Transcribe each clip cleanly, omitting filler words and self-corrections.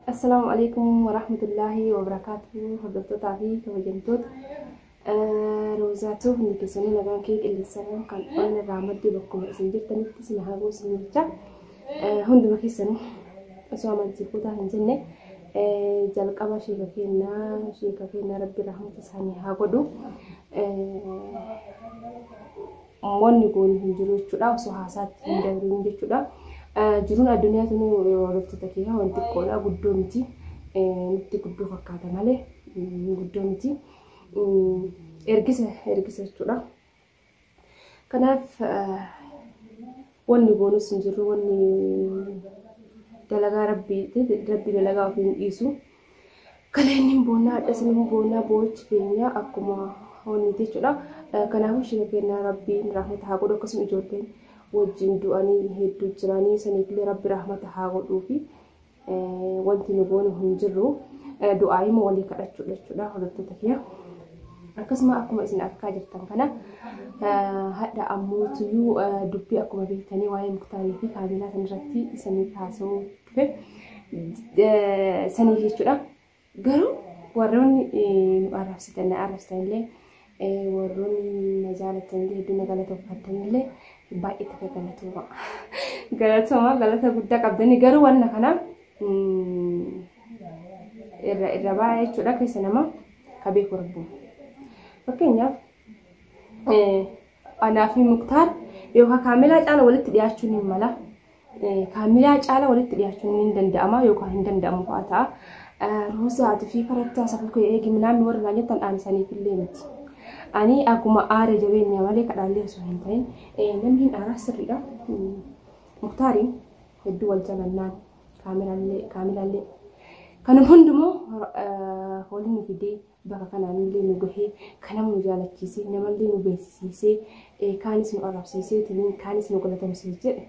السلام عليكم ورحمة الله وبركاته. حضرتك تعرفي كوجنتوت روزاتو هني كسرنا لقان كيك اللي سرنا كان أنا رامد دي بكم سنجر تاني تسمع هاجو سنجر هند ما كيسن أسوأ ما تجيبوها هنجنة جالك أما شيء كفينا ربي رحمة ساني هاجو مون يقول هنجرو شدا وسهاسات هنجرو شدا جرون الدنيا تنو رفت تكيها وانت كولا قدومتي نبتي قدو فكاتا مالي قدومتي إرقسة شدا كناف واني بونس نجرو واني دلقا ربي دلقا فين إيسو كلين بونا أسنين بونا بوش فينيا أكما هوني تي شدا كناف شيكينا ربي رحمة هاقودو قسم إجورتين wajjin du'anii hedduu jiranii saniilee rabbi rahmata haa godhuufi wanti nu goone hin jirru du'aayi moo walii kadhachuudha hordoftoota kiyya akkasuma akkuma isin argaa jirtan kana hadda ammootiyuu dubbii akkuma beektanii waa'ee muktaarii fi kaabinaa sanirratti isanii taasisuu dhufe sanii jechuudha garuu warroonni nu arrabsitanillee warroonni na jaalatanillee hedduu na galatoomfatanillee baay'ee galata guddaa qabdanii garuu wanna kana irra baay'ee jechuudha keessa nama kabeeku rabbu fakkeenyaaf anaa fi muktaar yookaan kaamilaa caala walitti dhiyaachuun hin mala kaamilaa caala walitti dhiyaachuun hin danda'ama yookaan hin danda'amu fa'aa ta'a roosaatii fi karattaa safuukee eegiminaan warra raajatan aansaniif illee miti. Ani akkuma aara jabeenya malee kadhaallee osoo hin ta'in namni aaraa sirriidha. Muktaariin hedduu wal jaalannaan kaamilaallee kanuma hundumoo waliin nu fidee bakka kanaanillee nu gahee kanama nu jaalachiisee namallee nu beeksisiisee kaanis nu arrabsiisee tiniin kaanis nu galatamsiisee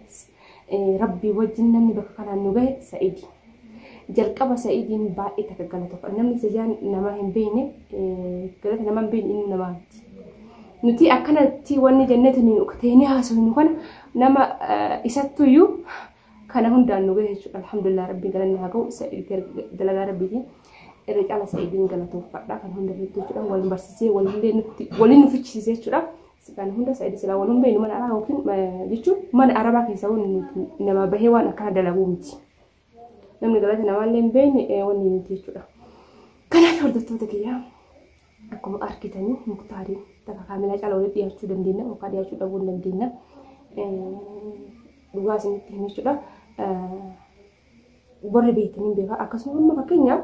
rabbii wajjin namni bakka kanaan nu gahe Sa'iidi. jalqaba Sa'iidiin baay'ee takka galatofa namni sajaan nama hin beekne galata nama hin beekne inni nama miti nuti akkanatti wanni jannati ni ukteeni haasofnu kana nama isattuyyuu kana hundaan nu gahe jechuudha alhamdulillah rabbi galanni haa ga'u Sa'iid dalagaa rabbiitiin irra caala Sa'iidiin galatofadha kan hunda irratti jechuudha wal barsiisee waliin nu fichisiisee jechuudha kan hunda Sa'iid silaa waluun beeknu mana arabaa yookiin jechuun mana arabaa keessa nama bahee waan akkana dalaguu miti. namni galata namallee hin beekne wanni miti jechuudha. Kanaaf hordoftoota kiyyaa akkuma argitanii muktaarii takka kaamilaa caala walitti dhiyaachuu dandeenya yookaan dhiyaachuu dhabuu hin dandeenya. Dhugaa isinitti himi jechuudha. Warra beektanii beekaa akkasuma fakkeenyaaf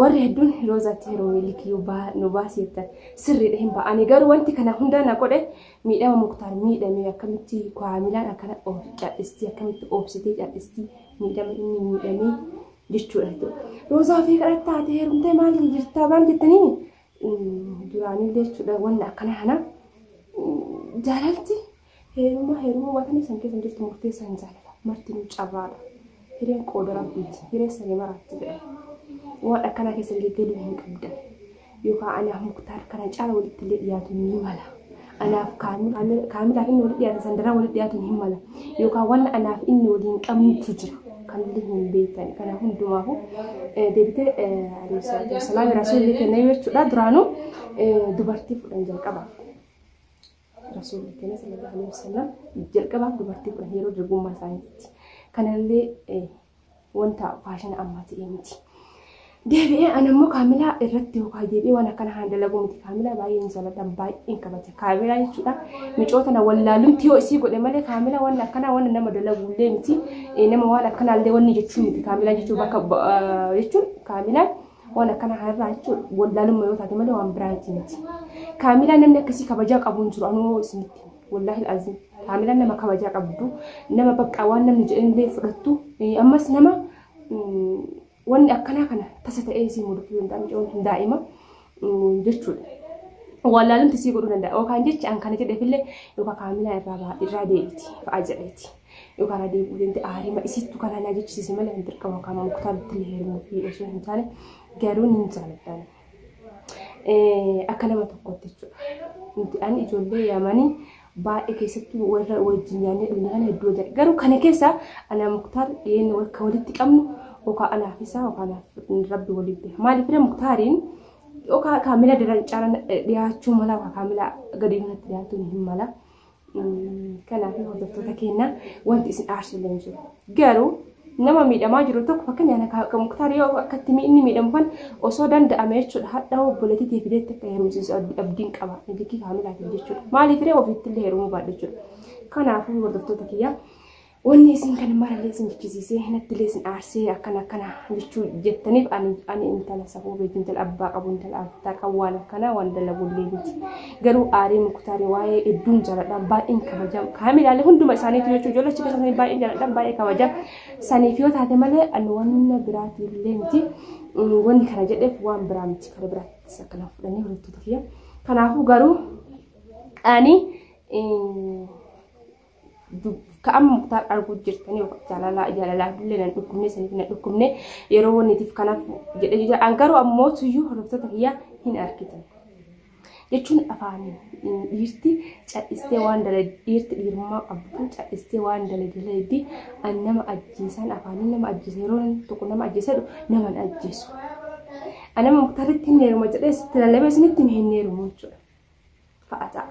warri hedduun roozaatti yeroo milikii nu baasiyettan sirriidha hin ba'anii garuu wanti kana hundaa na godhe miidhama muktaar miidhamee akkamitti kaamilaan akkana cadhistii akkamitti oobsitee cadhistii miidhama inni miidhamee jechuudha. Roozaa fi kadhattaa ta'e heerumtee maal jirtaa waan jettanii duraanillee jechuudha wanni akkana kana jaalalti heeruma watan isan keessa jirtu murteessaa hin jaalala marti nu cabaadha hireen qooda rabbiiti hireen sanii maraatti jedhama. waan akkana keessa illee galuu hin qabdan yookaan anaaf muktaar kana caala walitti illee dhiyaatu ni mala anaaf kaamilaaf inni walitti dhiyaatu sandaraa walitti dhiyaatu hin mala yookaan waan anaaf inni waliin qabnutu jira kan illee hin beektan kana hundumaafu deebitee adeemsa salaam rasuulli kenna jechuudha duraanuu dubartii fudhan jalqabaaf rasuulli kenna sallallahu alaihi wasallam jalqabaaf dubartii fudhan yeroo dargummaa isaaniitti kanallee wanta faashina ammaa ta'e miti. Deebi'ee anammoo kaamilaa irratti yookaan deebi'ee waan akkana handalagu miti kaamilaa baay'een jaaladhan baay'een kabaja kaamilaa jechuudha micoota na wallaalumti yoo isii godhe malee kaamilaa waan akkana waan nama dalagullee miti nama waan akkanaallee wanni jechuu miti kaamilaa jechuu bakka jechuun kaamilaa waan akkana har'aa jechuun wallaalumma yoo taate malee waan biraati miti kaamilaa namni akkasii kabajaa qabuun jiru anuu isinitti wallaahi alazim kaamilaa nama kabajaa qabdu nama bakka waan namni jedhanillee fudhattu ammas nama wanni akkana kana tasa ta'ee si mudufuu danda'am jechuun daa'ima jechuudha. Wallaalumti si godhuu danda'a yookaan jechi an kana jedheefillee yookaan kaamilaa irraa deebiti fa'aa jedheeti yookaan deebi'uu danda'a aarima isittu kana na jechisiise malee hin dirqama yookaan muktaaritti illee heerumuu fi osoo hin taane garuu ni jaalladhan akka nama tokkotti jechuudha. Nuti ani ijoollee yaamanii baay'ee keessatti warra wajjin nyaannee dhumne kana hedduu jira. Garuu kana keessa ana Muktaar dhiyeenya akka walitti qabnu yookaan anaaf isaa yookaan rabbi waliin beeka. Maaliif Muktaariin yookaan kaamila daran caalaan dhiyaachuu mala yookaan kaamila gadi kanatti dhiyaachuu hin mala. Kanaaf hordoftoota keenya wanti isin aarsuun hin jiru. Garuu nama miidhamaa jiru tokko fakkeenyaaf akka Muktaar yoo akkatti inni miidhamu kan osoo danda'ame jechuudha. Hadha obboleettii fideetti akka heerumsiisu abdiin qaba. Nidikii kaamilaatiin jechuudha. Maaliif ofiitti illee heerumuu baadha jechuudha. Kanaafuu hordoftoota kiyyaa wanni isin kan marallee isin jikkisiisee natti illee isin aarsee akkana jechuu jettaniif ani intala safuu beeku intala abbaa qabu intala abbaa qabu waan akkana waan dalagullee miti. Garuu aarii Muktaarii waa'ee hedduun jaaladhaan baay'een kabajam. Kaamilaalee hunduma isaaniitu jechuudha. Ijoollee chiqa isaanii baay'een jaaladhaan baay'ee kabajam. Saniif yoo taate malee ani waan biraatillee miti. Wanni kana jedheef waan biraa miti. Kana biraattis akkana fudhannee hordoftoota kiyya. Kanaafuu garuu ani ka'am Muktaar arguu jirtanii jaalalaa illee nan dhukkubne saniif nan dhukkubne yeroo wanniitiif kanaaf jedhee jira. An garuu ammoo tuyyuu hordoftoota kiyyaa hin argitan jechuun afaaniin dhiirti cadhistee waan dhiirti dhiirummaa qabdu cadhistee waan dalagalatti an nama ajjeesan afaaniin nama ajjeesa yeroo tokko nama ajjeesadhu nama hin ajjeesu. An nama Muktaaritti hin heeruma jedhee sitti lallabee isinitti hin heerumu jechuudha. Fa'ataa.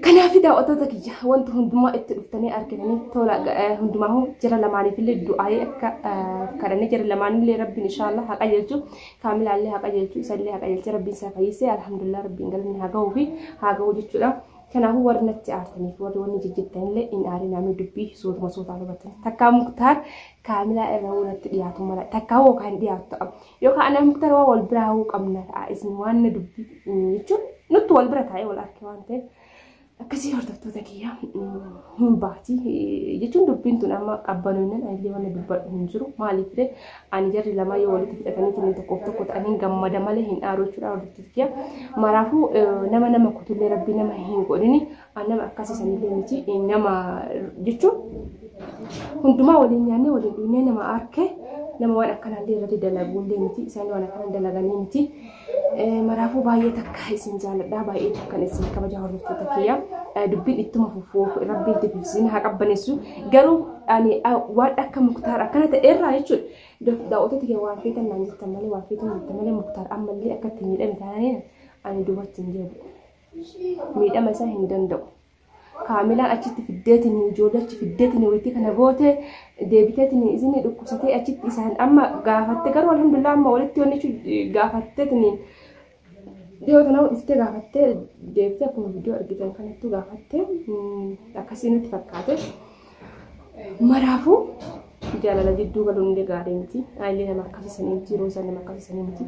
Kanaaf daawwattoota kiyya wanti hundumaa itti dhuftanii argitanii tola hundumaa jara lamaaniif illee du'aayee akka kadhannee jara lamaanillee rabbiin inshallah haqa jechu kaamilaallee haqa jechu isallee haqa jechu rabbiin isaa fayyisee alhamdulillah rabbiin galmi haa ga'uu fi haa ga'uu jechuudha. Kanaafuu warri natti aartaniif warri wanni jijjiirtanillee in aarii naamii dubbii sootuma sootaa hubatanii takkaa Muktaar kaamilaa irraa walitti dhiyaatu mala takkaa hoo kan dhiyaatu ta'a yookaan ana Muktaar waa wal biraa hoo qabna ta'a isin waan dubbii jechuun nutti wal bira taa'ee wal argee waan ta'eef akkasii hordoftoota kiyyaa hin baati jechuun dubbiin tun amma qabbanoonni illee waan dubbadhu hin jiru maaliif ani jarri lama yoo walitti fidhatanii tuni tokko ta'anii gammada malee hin aaru jechuudha hordoftoota kiyyaa. Maraafuu nama kutullee rabbii nama hin godhini nama akkasii sanillee miti nama jechuun hundumaa waliin nyaannee waliin dhuunee nama arke nama waan akkanallee irratti dalaguullee miti isaan waan akkana dalaganii miti. Maraafuu baay'ee takka isin jaaladha baay'ee takkan isin kabaja hordoftoota kiyyaa. Dubbiin ittuma fufuu rabbiin itti haa qabbaneessu garuu ani waan akka Muktaar akkana ta'eerraa jechuudha. Daawwattoota kiyya waan feetan naan jettan malee waan feetan jettan malee Muktaar ammallee akkatti miidhame taaneen ani duubatti hin deebi'u. Miidhama isaa hin danda'u. Kaamilaan achitti fiddeetini ijoollee achi fiddeetini walitti kana goote deebiteetini isin dhukkubsatee achitti isaan amma gaafatte garuu alhamdulillah amma walitti wanni gaafatteetini dhiyoo tanaa dhuftee gaafattee deebitee akkuma viidiyoo argitan kanattuu gaafattee akkasii natti fakkaate. Maraafuu jaalala jidduu galuun illee gaarii miti. Illee nama akkasisanii miti yeroo isaan nama akkasisanii miti.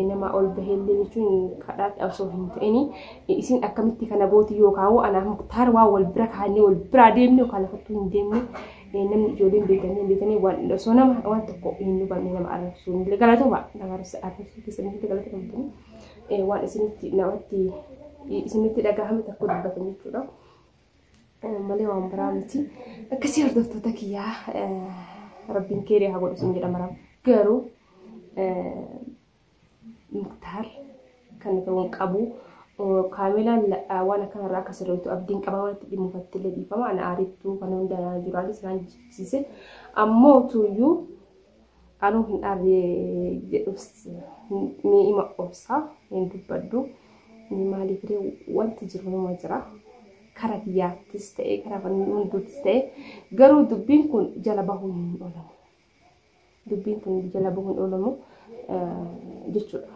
Nama ol baheellee jechuun kadhaa osoo hin ta'ini isin akkamitti kana gooti yookaan anaaf Muktaar waa wal bira kaanee wal bira deemne yookaan lafattuu hin deemne namni ijoolleen beekanii waan osoo nama waan tokko hin dhufanne nama arrabsuun illee galatoma nama arrabsuu keessatti illee galatoma waan isinitti namatti isinitti dhagahame tokko dubbatan jechuudha. Malee waan biraa miti. Akkasii hordoftoota kiyyaa rabbiin keerii haa godhu sin jedhama garuu Muktaar kan ta'uun qabu kaamilaan waan akkanarraa akka sirriitu abdiin qaba walitti dhimmuufatti illee dhiifama ana aarittuu kan hundaa jiraanis isaan jibsiise ammoo tuyyuu anuu hin aarree jedhus mi'ima obsaa hin dubbaddu maaliif wanti jiru nama jira. Kara kiyyaattis ta'e kara hunduuttis ta'e garuu dubbiin kun jala bahuun hin oolamu. Dubbiin kun jala bahuun oolamu jechuudha.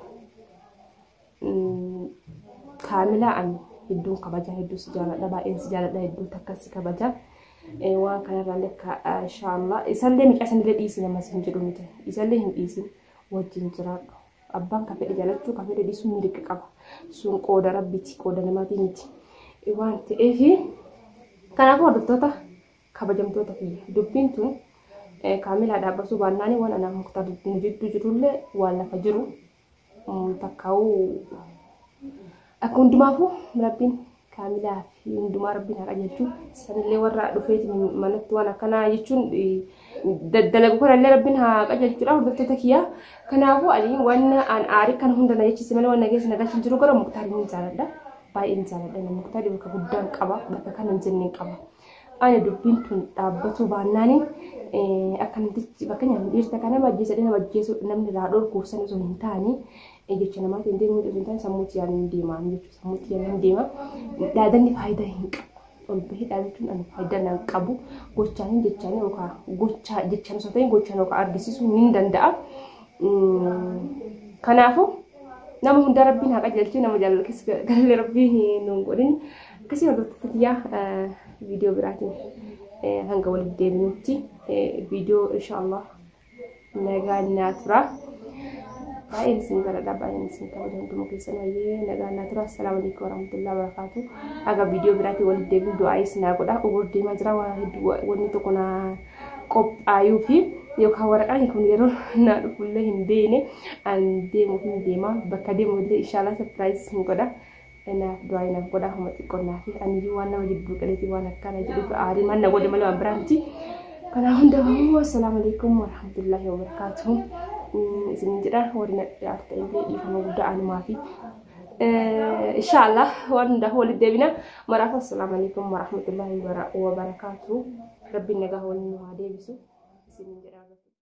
Kaamilaa ani hedduun kabaja hedduus jaaladha baay'een si jaaladha hedduu takkas kabaja waan kanarraa lekka inshallah isallee miidhaa sanillee dhiisi namas hin jedhu miti isallee hin dhiisin wajjin jiraadhu. Abbaan ka fedhe jaalachuu ka fedhe dhiisuu mirga qaba. Sun qooda rabbiiti qooda namaatii miti. Waan ta'eef kanaafuu hordoftoota kabajamtoota kiyya dubbiin tun kaamilaa dhaabbachuu baannaan waan anaaf Muktaar jidduu jirullee waan lafa jiru takkaa'uu akka hundumaafuu rabbiin kaamilaa fi hundumaa rabbiin haa qajeelchu sanillee warra dhufeetiin manatti waan akkanaa jechuun dalagu kanallee rabbiin haa qajeelchuudha hordoftoota kiyya. Kanaafuu ani waan aan aarii kana hunda na jechise malee waan nageessa nagalchin jiru gara Muktaar hin jaaladha. baay'een jaaladha muktaar bakka guddaan qaba bakka kana jenneen qaba ani dubbiin tun dhaabbatu baannaani akkanatti bakka nyaan dhiirta kana bajjeessa dhina bajjeessu namni raadhoon kuusan osoo hin taane jecha namaatiin deemuu osoo hin taane sammuutti yaaluun deemaa jechuudha sammuutti yaaluun deemaa dhaadanni faayidaa hin qabu. Olbahee dhaabachuun ani faayidaa nan qabu gochaan jechaan yookaan gochaa jechaan osoo ta'in gochaan yookaan argisiisuu ni danda'a. Kanaafuu nama hunda rabbiin haqa jalchee nama jaallatee galee rabbii nuun godhin akkasii hordoftoota tiyyaa viidiyoo biraatiin hanga walitti deebinutti viidiyoo inshallah nagaan naa tura. Baay'een isin baradhaa baay'een isin kabajan hunduma keessan wayyee nagaan naa tura. Assalaamu alaikum warahmatullahi wabarakatuh. Aga viidiyoo biraatiin walitti deebiin du'aayis naa godha. Ugur deemaa jira waan hedduu wanni tokko naa qophaayuu fi yookaan waraqaan kun yeroo naa dhufullee hin beekne an deemu hin deema bakka deemu illee inshallah surprise hin godha. Naaf du'aay naaf godha homa xiqqoonnaa fi ani waan nama jidduu galeetii waan akkana jedhuuf aarii man na godhe malee waan biraanti. Kanaaf hundaafuu assalaamu alaikum warahmatullahi wabarakatuh. Isin jedha warri nadhaata illee dhiifama guddaa anumaa fi inshallah waan hundaafuu walitti deebina. Maraaf assalaamu alaikum warahmatullahi wabarakatuh. Rabbiin nagaa waliin waa deebisu isin jedha.